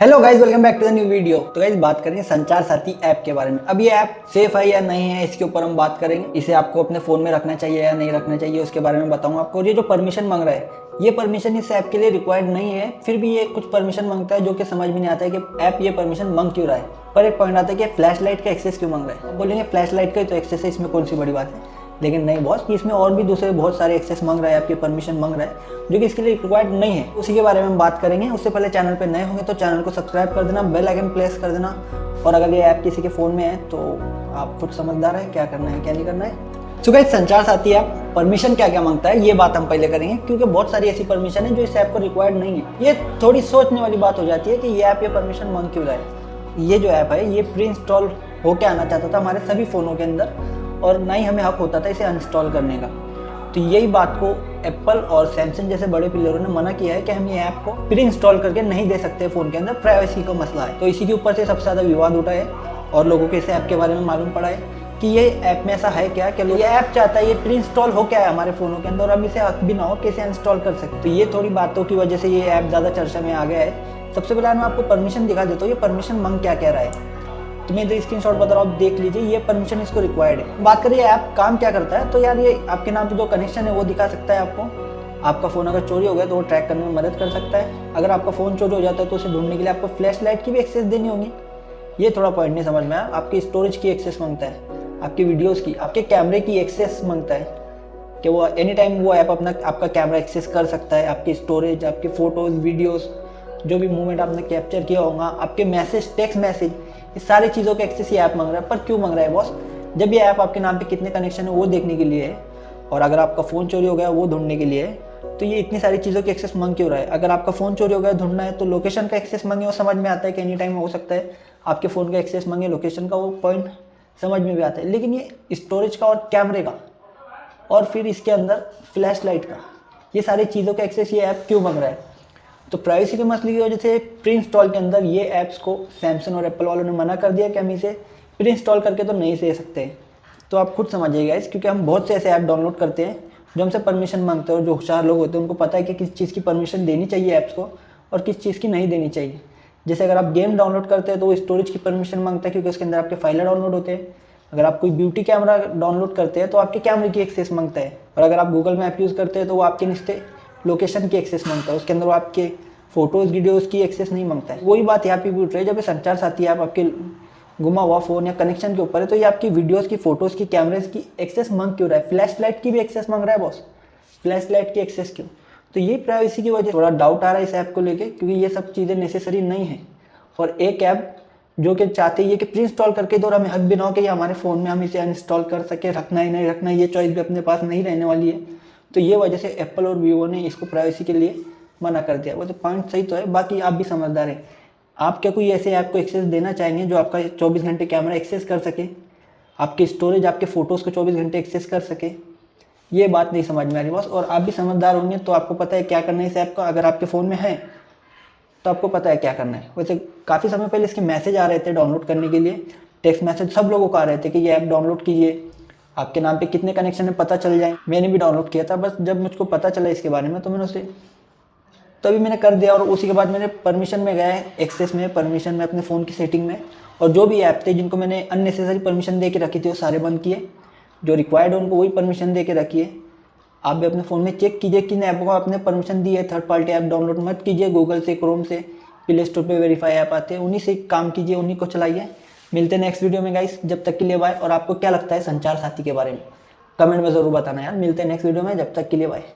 Hello guys, welcome back to the new video. तो guys बात करेंगे संचार साथी ऐप के बारे में। अब ये ऐप सेफ है या नहीं है, इसके ऊपर हम बात करेंगे। इसे आपको अपने फ़ोन में रखना चाहिए या नहीं रखना चाहिए, उसके बारे में बताऊंगा आपको। और ये जो परमिशन मांग रहा है, ये परमिशन इस ऐप के लिए रिक्वायर्ड नहीं है, फिर भी ये कुछ परमिशन मांगता है जो कि समझ में नहीं आता है कि ऐप ये परमिशन मांग क्यों रहा है। पर एक पॉइंट आता है कि फ्लैश लाइट का एक्सेस क्यों मांग रहा है। बोलेंगे फ्लैश लाइट का ही तो एक्सेस है, इसमें कौन सी बड़ी बात है। लेकिन नहीं बॉस, कि इसमें और भी दूसरे बहुत सारे एक्सेस मांग रहा है, आपकी परमिशन मांग रहा है जो कि इसके लिए रिक्वायर्ड नहीं है। उसी के बारे में हम बात करेंगे। उससे पहले चैनल पे नए होंगे तो चैनल को सब्सक्राइब कर देना, बेल आइकन प्रेस कर देना। और अगर ये ऐप किसी के फ़ोन में है तो आप खुद समझदार है, क्या करना है क्या नहीं करना है। सो गाइस, संचार साथी ऐप परमिशन क्या क्या मांगता है ये बात हम पहले करेंगे, क्योंकि बहुत सारी ऐसी परमिशन है जो इस ऐप को रिक्वायर्ड नहीं है। ये थोड़ी सोचने वाली बात हो जाती है कि ये ऐप ये परमिशन मांग क्यों रहा है। ये जो ऐप है ये प्री इंस्टॉल होकर आना चाहता था हमारे सभी फ़ोनों के अंदर, और ना ही हमें हक होता था इसे अनइंस्टॉल करने का। तो यही बात को एप्पल और सैमसंग जैसे बड़े प्लेयरों ने मना किया है कि हम ये ऐप को प्री इंस्टॉल करके नहीं दे सकते फ़ोन के अंदर, प्राइवेसी का मसला है। तो इसी के ऊपर से सबसे ज़्यादा विवाद उठा है और लोगों को इस ऐप के बारे में मालूम पड़ा है कि ये ऐप में ऐसा है क्या कि ये ऐप चाहता है ये प्री इंस्टॉल हो क्या है हमारे फ़ोनों के अंदर, और हम इसे हक भी ना हो कैसे इंस्टॉल कर सकते। तो ये थोड़ी बातों की वजह से ये ऐप ज़्यादा चर्चा में आ गया है। सबसे पहले मैं आपको परमिशन दिखा देता हूँ, ये परमिशन मांग क्या कह रहा है। तो मैं इधर स्क्रीनशॉट बता रहा हूँ, आप देख लीजिए। ये परमिशन इसको रिक्वायर्ड है। बात करिए ऐप काम क्या करता है, तो यार ये आपके नाम पे जो कनेक्शन है वो दिखा सकता है आपको। आपका फ़ोन अगर चोरी हो गया तो वो ट्रैक करने में मदद कर सकता है। अगर आपका फ़ोन चोरी हो जाता है तो उसे ढूंढने के लिए आपको फ्लैश लाइट की भी एक्सेस देनी होगी। ये थोड़ा पॉइंट नहीं समझ में आया। आपकी स्टोरेज की एक्सेस मांगता है, आपकी वीडियोज़ की, आपके कैमरे की एक्सेस मांगता है कि वो एनी टाइम वो ऐप अपना आपका कैमरा एक्सेस कर सकता है। आपकी स्टोरेज, आपकी फ़ोटोज़, वीडियोज़, जो भी मूवमेंट आपने कैप्चर किया होगा, आपके मैसेज, टेक्स्ट मैसेज, ये सारी चीज़ों के एक्सेस ये ऐप मांग रहा है। पर क्यों मांग रहा है बॉस? जब ये ऐप आपके नाम पे कितने कनेक्शन है वो देखने के लिए है, और अगर आपका फ़ोन चोरी हो गया वो ढूंढने के लिए है, तो ये इतनी सारी चीज़ों की एक्सेस मांग क्यों रहा है? अगर आपका फ़ोन चोरी हो गया ढूंढना है तो लोकेशन का एक्सेस मांगे, वो समझ में आता है कि एनी टाइम हो सकता है आपके फ़ोन का एक्सेस मांगे, लोकेशन का, वो पॉइंट समझ में भी आता है। लेकिन ये स्टोरेज का और कैमरे का और फिर इसके अंदर फ्लैश लाइट का, ये सारी चीज़ों का एक्सेस ये ऐप क्यों मांग रहा है? तो प्राइवेसी के मसले की वजह से प्री इंस्टॉल के अंदर ये ऐप्स को सैमसंग और एप्पल वालों ने मना कर दिया कि हम इसे प्री इंस्टॉल करके तो नहीं दे सकते। तो आप खुद समझिएगा इस, क्योंकि हम बहुत से ऐसे ऐप डाउनलोड करते हैं जो हमसे परमिशन मांगते हैं, और जो होशियार लोग होते हैं उनको पता है कि किस चीज़ की परमिशन देनी चाहिए ऐप्स को और किस चीज़ की नहीं देनी चाहिए। जैसे अगर आप गेम डाउनलोड करते हैं तो वो स्टोरेज की परमिशन मांगता है, क्योंकि उसके अंदर आपके फाइलें डाउनलोड होते हैं। अगर आप कोई ब्यूटी कैमरा डाउनलोड करते हैं तो आपके कैमरे की एक्सेस मांगता है। और अगर आप गूगल मैप यूज़ करते हैं तो वो आपके निश्चित लोकेशन की एक्सेस मांगता है, उसके अंदर वो आपके फोटोज़ वीडियोज़ की एक्सेस नहीं मांगता है। वही बात यहाँ पे भी उठ रही है। जब ये संचार साथी ऐप आपके गुमा हुआ फ़ोन या कनेक्शन के ऊपर है, तो ये आपकी वीडियोज़ की, फोटोज़ की, कैमरेज की एक्सेस मांग क्यों रहा है? फ्लैश लाइट की भी एक्सेस मांग रहा है बॉस, फ्लैश लाइट की एक्सेस क्यों? तो ये प्राइवेसी की वजह थोड़ा डाउट आ रहा है इस ऐप को लेके, क्योंकि ये सब चीज़ें नेसेसरी नहीं है। और एक ऐप जो कि चाहते ही कि प्री इंस्टॉल करके दो, और हमें हक भी ना हो कि ये हमारे फ़ोन में हम इसे अनइंस्टॉल कर सके, रखना ही नहीं रखना, ये चॉइस भी अपने पास नहीं रहने वाली है। तो ये वजह से एप्पल और वीवो ने इसको प्राइवेसी के लिए मना कर दिया। वो तो पॉइंट सही तो है, बाकी आप भी समझदार हैं। आप क्या कोई ऐसे ऐप को एक्सेस देना चाहेंगे जो आपका 24 घंटे कैमरा एक्सेस कर सके, आपकी स्टोरेज, आपके फ़ोटोज़ को 24 घंटे एक्सेस कर सके? ये बात नहीं समझ में आ रही बॉस। और आप भी समझदार होंगे तो आपको पता है क्या करना है इस ऐप का। अगर आपके फ़ोन में है तो आपको पता है क्या करना है। वैसे काफ़ी समय पहले इसके मैसेज आ रहे थे डाउनलोड करने के लिए, टेक्स्ट मैसेज सब लोगों को आ रहे थे कि ये ऐप डाउनलोड कीजिए, आपके नाम पे कितने कनेक्शन है पता चल जाए। मैंने भी डाउनलोड किया था, बस जब मुझको पता चला इसके बारे में तो मैंने उसे तभी मैंने कर दिया। और उसी के बाद मैंने परमिशन में गया, एक्सेस में, परमिशन में, अपने फ़ोन की सेटिंग में, और जो भी ऐप थे जिनको मैंने अननेसेसरी परमिशन दे के रखी थी वो सारे बंद किए। जो रिक्वायर्ड है उनको वही परमिशन दे के रखिए। आप भी अपने फ़ोन में चेक कीजिए किन ऐपों को आपने परमिशन दी है। थर्ड पार्टी ऐप डाउनलोड मत कीजिए, गूगल से, क्रोम से, प्ले स्टोर पे वेरीफाई ऐप आते हैं, उन्हीं से काम कीजिए, उन्हीं को चलाइए। मिलते हैं नेक्स्ट वीडियो में गाइस, जब तक के लिए बाय। और आपको क्या लगता है संचार साथी के बारे में कमेंट में ज़रूर बताना यार। मिलते हैं नेक्स्ट वीडियो में, जब तक के लिए बाय।